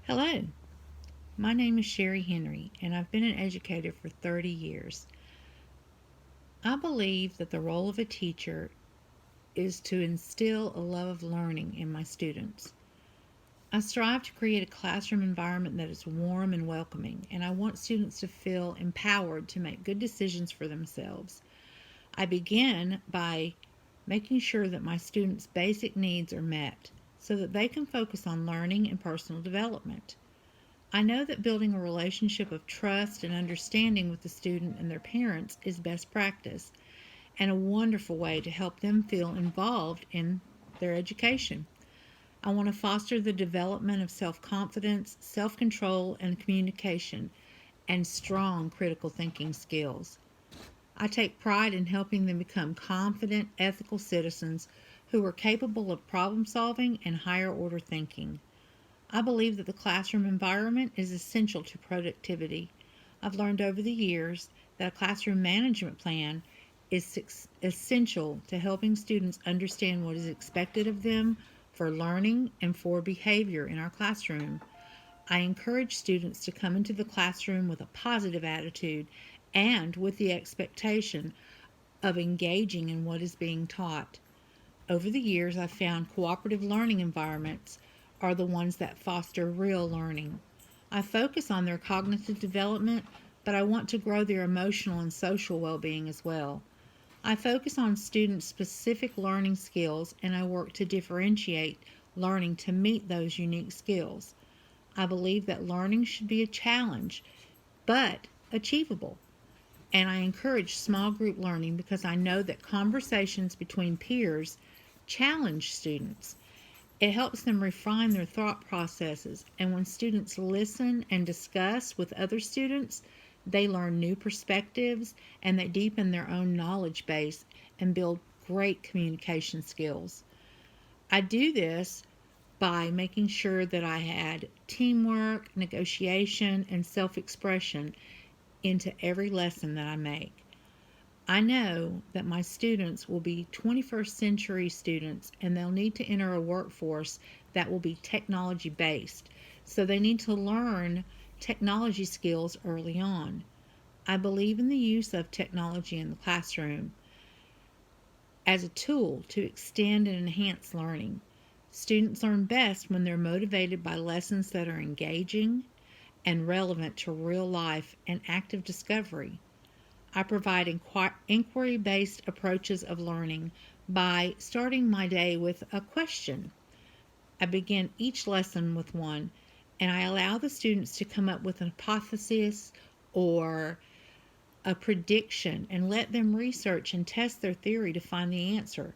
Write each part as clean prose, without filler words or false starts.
Hello, my name is Sherry Henry, and I've been an educator for 30 years. I believe that the role of a teacher is to instill a love of learning in my students. I strive to create a classroom environment that is warm and welcoming, and I want students to feel empowered to make good decisions for themselves. I begin by making sure that my students' basic needs are met so that they can focus on learning and personal development. I know that building a relationship of trust and understanding with the student and their parents is best practice and a wonderful way to help them feel involved in their education. I want to foster the development of self confidence, self control, and communication, and strong critical thinking skills. I take pride in helping them become confident, ethical citizens who are capable of problem solving and higher order thinking. I believe that the classroom environment is essential to productivity. I've learned over the years that a classroom management plan is essential to helping students understand what is expected of them for learning and for behavior in our classroom. I encourage students to come into the classroom with a positive attitude and with the expectation of engaging in what is being taught. Over the years, I've found cooperative learning environments are the ones that foster real learning. I focus on their cognitive development, but I want to grow their emotional and social well being as well. I focus on students' specific learning skills and I work to differentiate learning to meet those unique skills. I believe that learning should be a challenge, but achievable. And I encourage small group learning because I know that conversations between peers challenge students. It helps them refine their thought processes, and when students listen and discuss with other students, they learn new perspectives and they deepen their own knowledge base and build great communication skills. I do this by making sure that I add teamwork, negotiation, and self expression into every lesson that I make. I know that my students will be 21st century students and they'll need to enter a workforce that will be technology based. So they need to learn technology skills early on. I believe in the use of technology in the classroom as a tool to extend and enhance learning. Students learn best when they're motivated by lessons that are engaging and relevant to real life and active discovery. I provide inquiry based approaches of learning by starting my day with a question. I begin each lesson with one, and I allow the students to come up with an hypothesis or a prediction and let them research and test their theory to find the answer.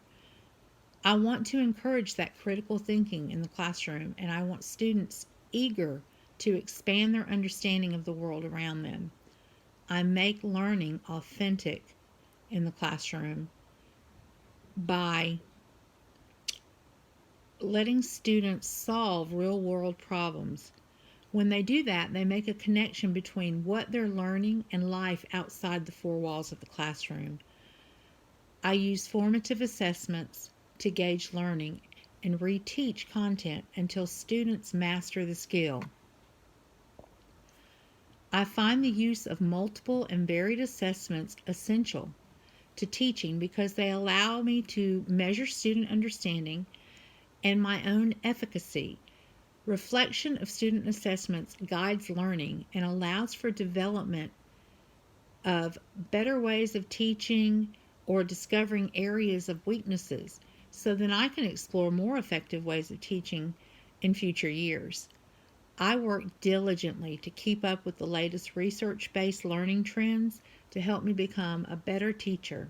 I want to encourage that critical thinking in the classroom, and I want students eager to expand their understanding of the world around them. I make learning authentic in the classroom by letting students solve real world problems. When they do that, they make a connection between what they're learning and life outside the four walls of the classroom. I use formative assessments to gauge learning and reteach content until students master the skill. I find the use of multiple and varied assessments essential to teaching because they allow me to measure student understanding and my own efficacy. Reflection of student assessments guides learning and allows for development of better ways of teaching or discovering areas of weaknesses so then I can explore more effective ways of teaching in future years. I work diligently to keep up with the latest research based learning trends to help me become a better teacher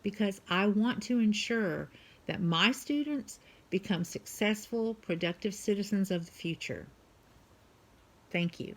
because I want to ensure that my students become successful, productive citizens of the future. Thank you.